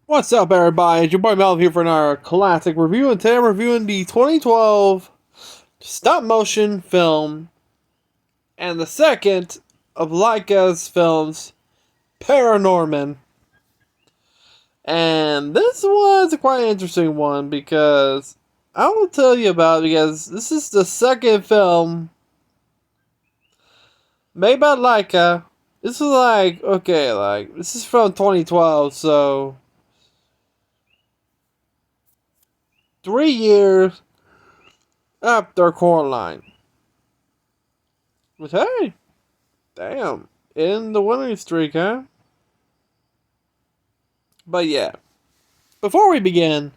What's up, everybody? It's your boy Mel here for another classic review, and today I'm reviewing the 2012 stop motion film and the second of Laika's films, Paranorman. And this was a quite interesting one because I will tell you about it because this is the second film made by Laika. This was this is from 2012, so 3 years after Coraline. But hey, damn, in the winning streak, huh? But yeah, before we begin,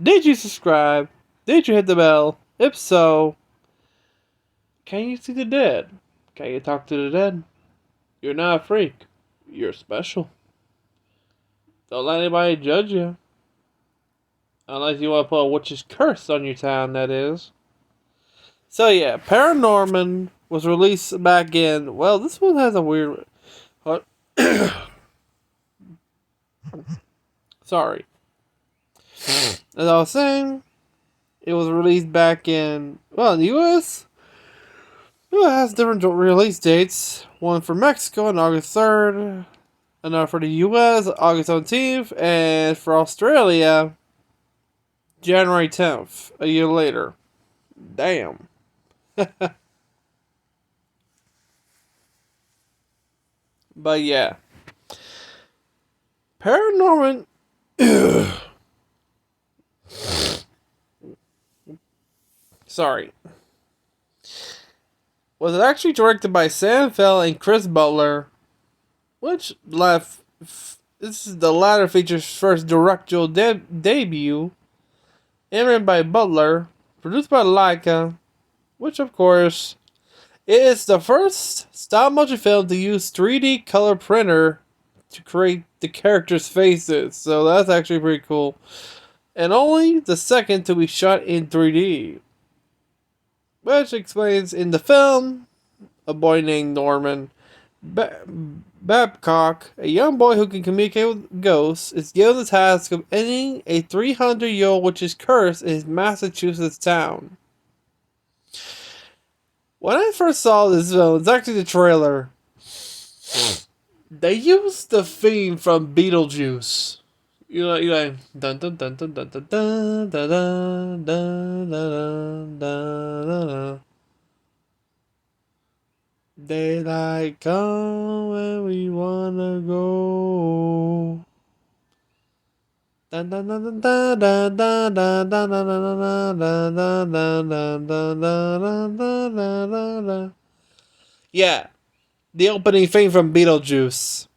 did you subscribe? Did you hit the bell? If so, can you see the dead? Can you talk to the dead? You're not a freak. You're special. Don't let anybody judge you. Unless you want to put a witch's curse on your town, that is. So yeah, Paranorman was released back in... Well, this one has a weird... Sorry. As I was saying, it was released back in... Well, in the US... Well, it has different release dates. One for Mexico on August 3rd. Another for the US, August 17th. And for Australia, January 10th. A year later. Damn. But yeah. Paranorman... Sorry. Was actually directed by Sam Fell and Chris Butler. Which left... This is the latter feature's first directorial debut. And written by Butler. Produced by Laika. Which, of course, is the first stop-motion film to use 3D color printer to create the characters' faces. So that's actually pretty cool. And only the second to be shot in 3D. Which explains in the film, a boy named Norman Babcock, a young boy who can communicate with ghosts, is given the task of ending a 300-year-old witch's curse in his Massachusetts town. When I first saw this film, it's actually the trailer. They used the theme from Beetlejuice. You like dun dun dun dun dun dun dun dun dun dun dun dun. Daylight come when we wanna go. Dun dun dun dun dun dun dun dun dun dun dun dun dun dun dun dun dun. Yeah, the opening theme from Beetlejuice.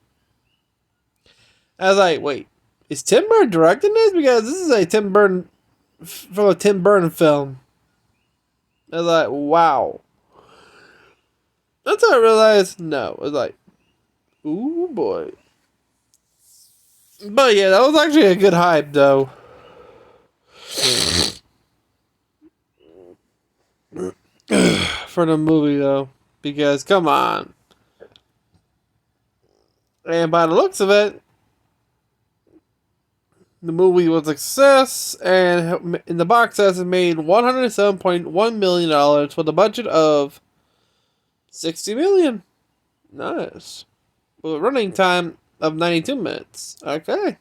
I was like, wait, is Tim Burton directing this? Because this is a Tim Burton from a Tim Burton film. I was like, wow. That's how I realized, no. I was like, ooh boy. But yeah, that was actually a good hype, though. For the movie, though. Because, come on. And by the looks of it, the movie was a success, and in the box office it made $107.1 million with a budget of $60 million. Nice. With a running time of 92 minutes. Okay.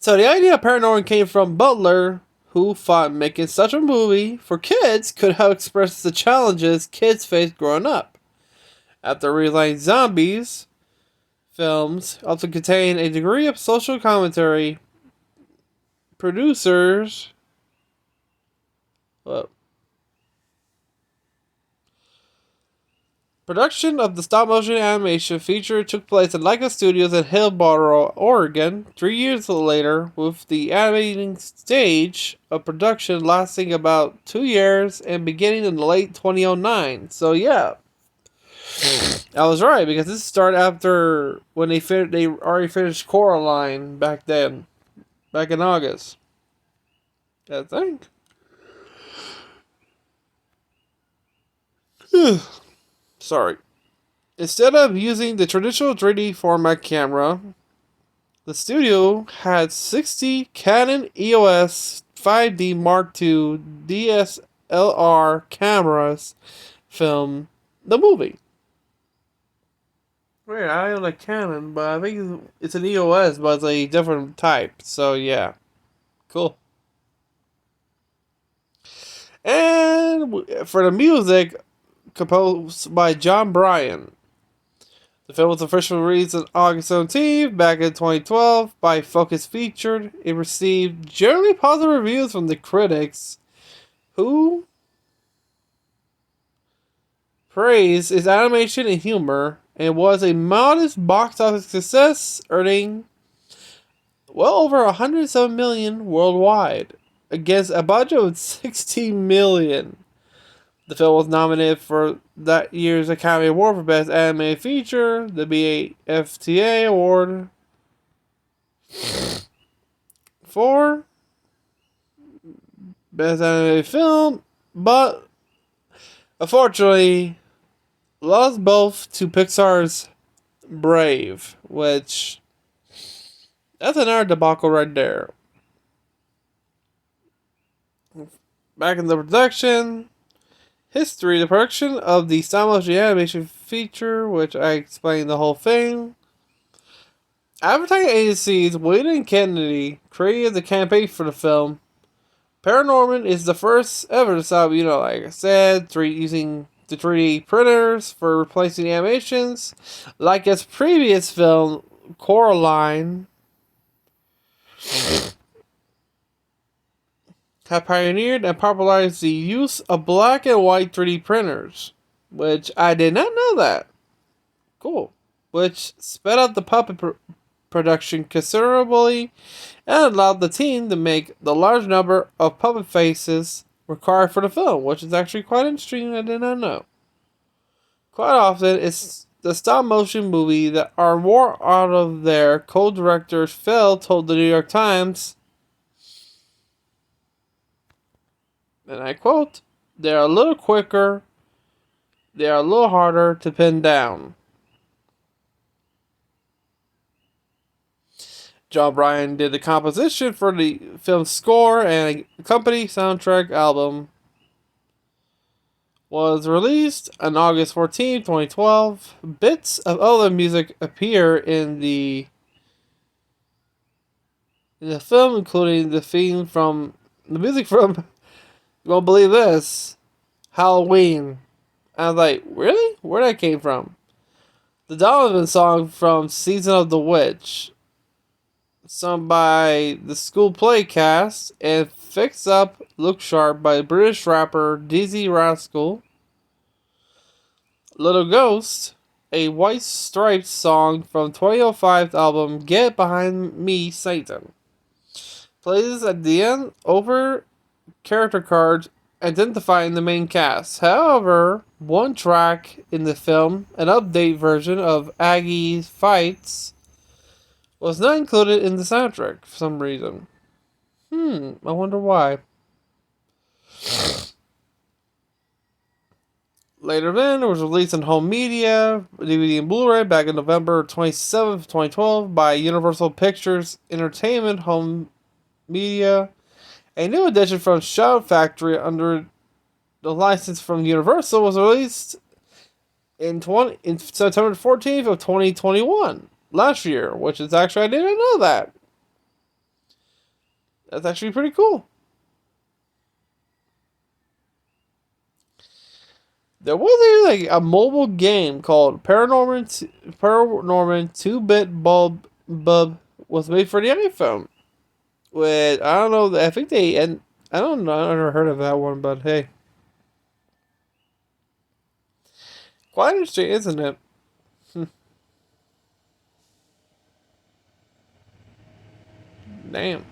So the idea of Paranorman came from Butler, who thought making such a movie for kids could help express the challenges kids face growing up. After realizing zombies films also contain a degree of social commentary, producers... Well, production of the stop-motion animation feature took place at Laika Studios in Hillsboro, Oregon, 3 years later, with the animating stage of production lasting about 2 years and beginning in late 2009. So yeah, I was right, because this started after when they already finished Coraline back then, back in August, I think. Sorry. Instead of using the traditional 3D format camera, the studio had 60 Canon EOS 5D Mark II DSLR cameras film the movie. Wait, I own a Canon, but I think it's an EOS, but it's a different type. So yeah, cool. And for the music, composed by John Bryan. The film was officially released on August 17th, back in 2012, by Focus Featured. It received generally positive reviews from the critics, who praised its animation and humor, and was a modest box office success, earning well over 107 million worldwide, against a budget of 16 million. The film was nominated for that year's Academy Award for Best Animated Feature, the BAFTA Award for Best Animated Film, but unfortunately lost both to Pixar's Brave, which that's another debacle right there. Back in the production history, the production of the stop-motion animation feature, which I explained the whole thing. Advertising agencies Wade and Kennedy created the campaign for the film. Paranorman is the first ever to stop, like I said, using the 3D printers for replacing animations. Like its previous film, Coraline, have pioneered and popularized the use of black and white 3D printers, which I did not know that. Cool. Which sped up the puppet production considerably and allowed the team to make the large number of puppet faces required for the film, which is actually quite interesting. I did not know. Quite often, it's the stop-motion movie that are more out of their co-directors Phil told the New York Times, and I quote, "They're a little quicker, they're a little harder to pin down." John Bryan did the composition for the film's score, and a company soundtrack album was released on August 14, 2012. Bits of other music appear in the film, including the theme from the music from, you won't believe this, Halloween. I was like, really? Where that came from? The Donovan song from Season of the Witch, sung by the school play cast, and Fix Up Look Sharp by British rapper Dizzy Rascal. Little Ghost, a White Stripes song from 2005's album Get Behind Me, Satan, plays at the end over character cards identifying the main cast. However, one track in the film, an update version of Aggie's Fights, was not included in the soundtrack for some reason. I wonder why. Later then, it was released on home media, DVD and Blu-ray back in November 27th, 2012 by Universal Pictures Entertainment Home Media. A new edition from Shout Factory under the license from Universal was released in September 14th of 2021, last year, which is actually, I didn't know that. That's actually pretty cool. There was a mobile game called Paranorman 2-bit Bub was made for the iPhone. With, I don't know, I think and I don't know, I never heard of that one, but hey. Quite interesting, isn't it? Damn.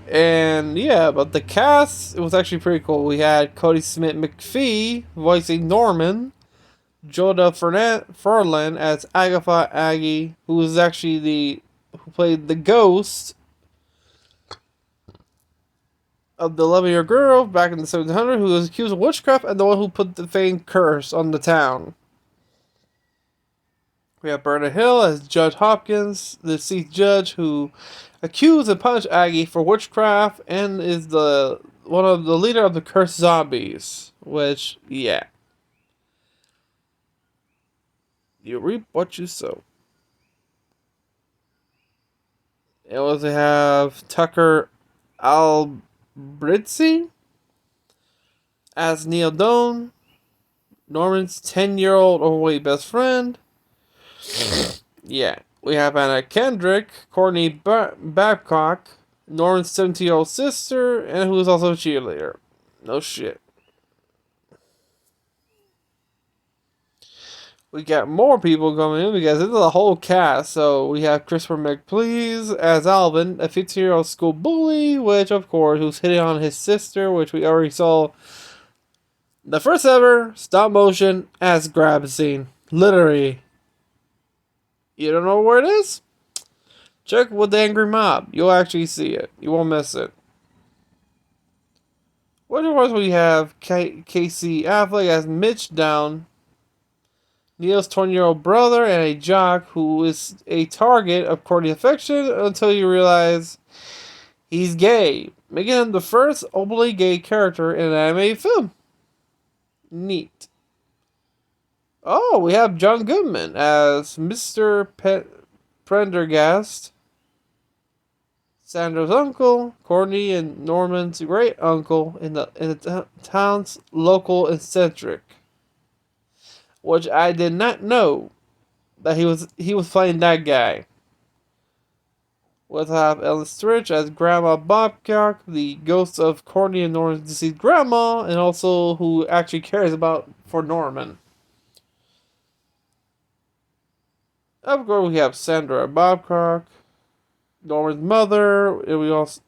And yeah, but the cast, it was actually pretty cool. We had Cody Smith McPhee voicing Norman, Joda Furlan as Agatha Aggie, who was actually who played the ghost of the 11-year girl back in the 1700s, who was accused of witchcraft and the one who put the famed curse on the town. We have Berta Hill as Judge Hopkins, the deceased judge who accused and punished Aggie for witchcraft and is the one of the leader of the cursed zombies. Which, yeah, you reap what you sow. And we also have Tucker Albritzi as Neil Doan, Norman's 10-year-old overweight best friend. Yeah. We have Anna Kendrick, Courtney Babcock, Norman's 17-year-old sister, and who is also a cheerleader. No shit. We got more people coming in because this is a whole cast. So we have Christopher McPlease as Alvin, a 15-year-old school bully, which of course who's hitting on his sister, which we already saw the first ever stop motion ass grab scene. Literally. You don't know where it is? Check with the Angry Mob. You'll actually see it. You won't miss it. What else we have? Casey Affleck as Mitch Down, Neil's 20-year-old brother, and a jock who is a target of courtly affection until you realize he's gay, making him the first openly gay character in an animated film. Neat. Oh, we have John Goodman as Mr. Prendergast, Sandra's uncle, Courtney and Norman's great uncle in the town's local eccentric, which I did not know that he was playing that guy. We'll have Ellen Stritch as Grandma Bobcock, the ghost of Courtney and Norman's deceased grandma, and also who actually cares about for Norman. Of course, we have Sandra Babcock, Norman's mother, and we also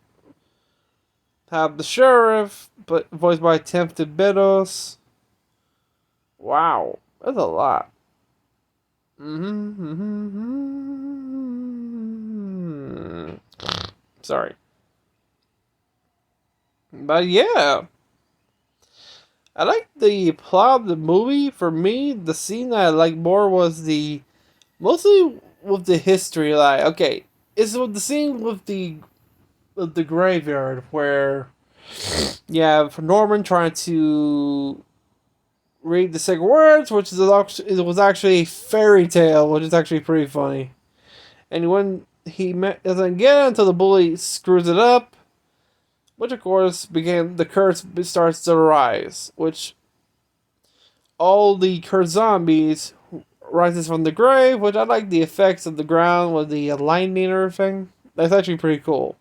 have the sheriff, but voiced by Tim Tibedos. Wow, that's a lot. Sorry. But yeah. I like the plot of the movie. For me, the scene that I liked more was mostly with the history. Like, okay, it's with the scene with the graveyard where you have Norman trying to read the sacred words, which it was actually a fairy tale, which is actually pretty funny. And when doesn't get it until the bully screws it up, which of course the curse starts to rise, which all the cursed zombies rises from the grave, which I like the effects of the ground with the lightning and everything. That's actually pretty cool.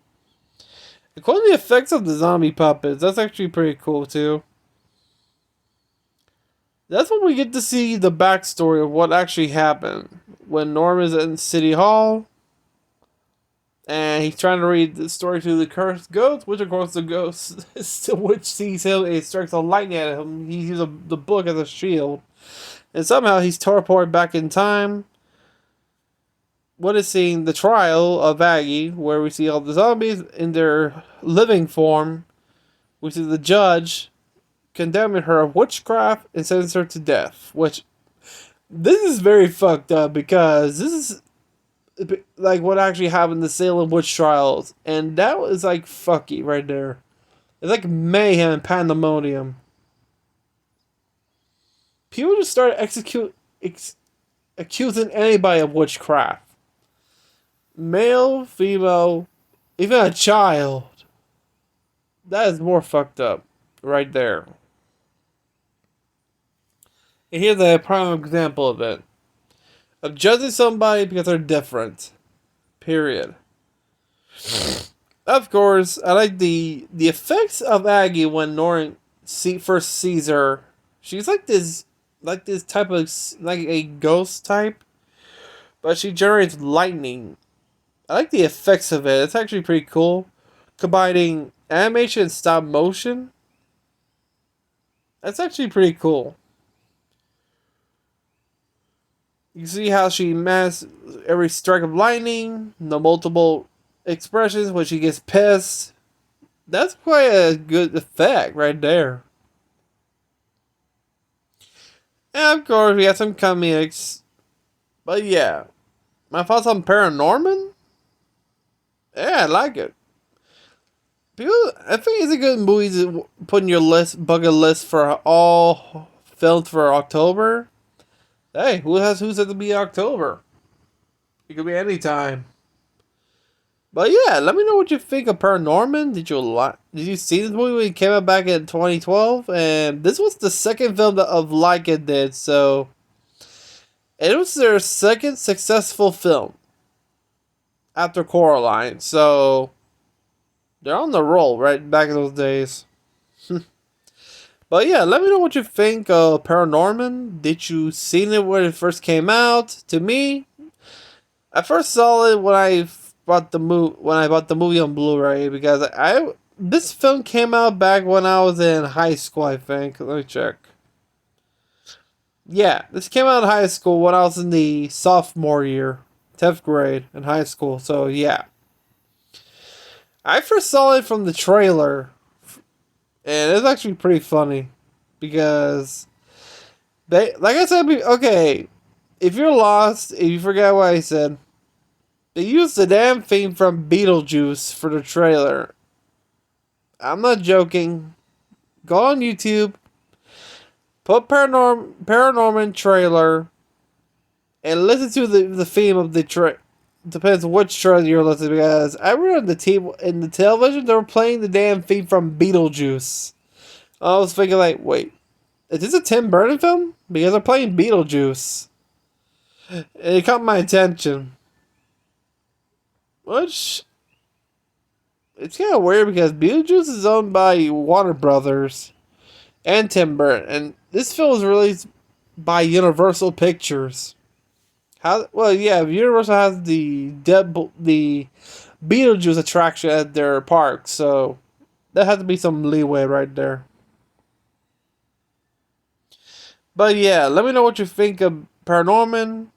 Including the effects of the zombie puppets, that's actually pretty cool too. That's when we get to see the backstory of what actually happened when Norm is in City Hall and he's trying to read the story to the cursed ghost, which of course the ghost which sees him and strikes a lightning at him. He uses the book as a shield. And somehow he's teleported back in time. Witnessing the trial of Aggie, where we see all the zombies in their living form. We see the judge condemning her of witchcraft and sentence her to death. Which, this is very fucked up because this is like what actually happened in the Salem witch trials. And that was like fucky right there. It's like mayhem and pandemonium. People just started accusing anybody of witchcraft. Male, female, even a child. That is more fucked up. Right there. And here's a prime example of it. Of judging somebody because they're different. Period. Of course, I like the effects of Aggie when Norman first sees her. She's like this type of, like a ghost type. But she generates lightning. I like the effects of it. It's actually pretty cool. Combining animation and stop motion. That's actually pretty cool. You see how she masks every strike of lightning, the multiple expressions when she gets pissed. That's quite a good effect right there. And of course, we have some comics But yeah, my thoughts on Paranorman? Yeah, I like it. People, I think it's a good movie to put in your bucket list for all filmed for October. Hey, who said to be October? It could be any time. But yeah, let me know what you think of Paranorman. Did you see this movie when it came out back in 2012? And this was the second film of Laika did, so it was their second successful film after Coraline. So they're on the roll right back in those days. But yeah, let me know what you think of Paranorman. Did you seen it when it first came out? To me, I first saw it when I bought the movie on Blu-ray because I this film came out back when I was in high school. I think. Let me check. Yeah, this came out in high school when I was in the sophomore year, 10th grade in high school. So yeah, I first saw it from the trailer, and it's actually pretty funny because like I said, okay, if you're lost, if you forgot what I said, they used the damn theme from Beetlejuice for the trailer. I'm not joking. Go on YouTube, put Paranorman trailer, and listen to the theme of the trailer. Depends which trailer you're listening to, because I remember in the television they were playing the damn theme from Beetlejuice. I was thinking like, wait, is this a Tim Burton film? Because they're playing Beetlejuice. And it caught my attention. Which, it's kind of weird because Beetlejuice is owned by Warner Brothers and Tim Burton. And this film was released by Universal Pictures. How? Well, yeah, Universal has the Beetlejuice attraction at their park, so there has to be some leeway right there. But yeah, let me know what you think of Paranorman.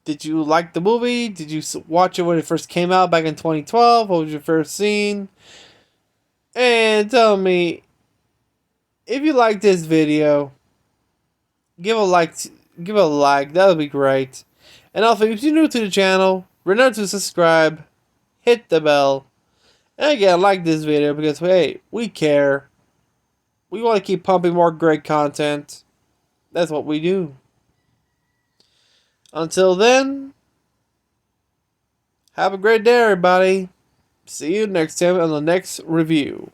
Did you like the movie? Did you watch it when it first came out back in 2012? What was your first scene? And tell me if you like this video. Give a like. Give a like. That would be great. And also, if you're new to the channel, remember to subscribe, hit the bell, and again, like this video because hey, we care. We want to keep pumping more great content. That's what we do. Until then, have a great day, everybody. See you next time on the next review.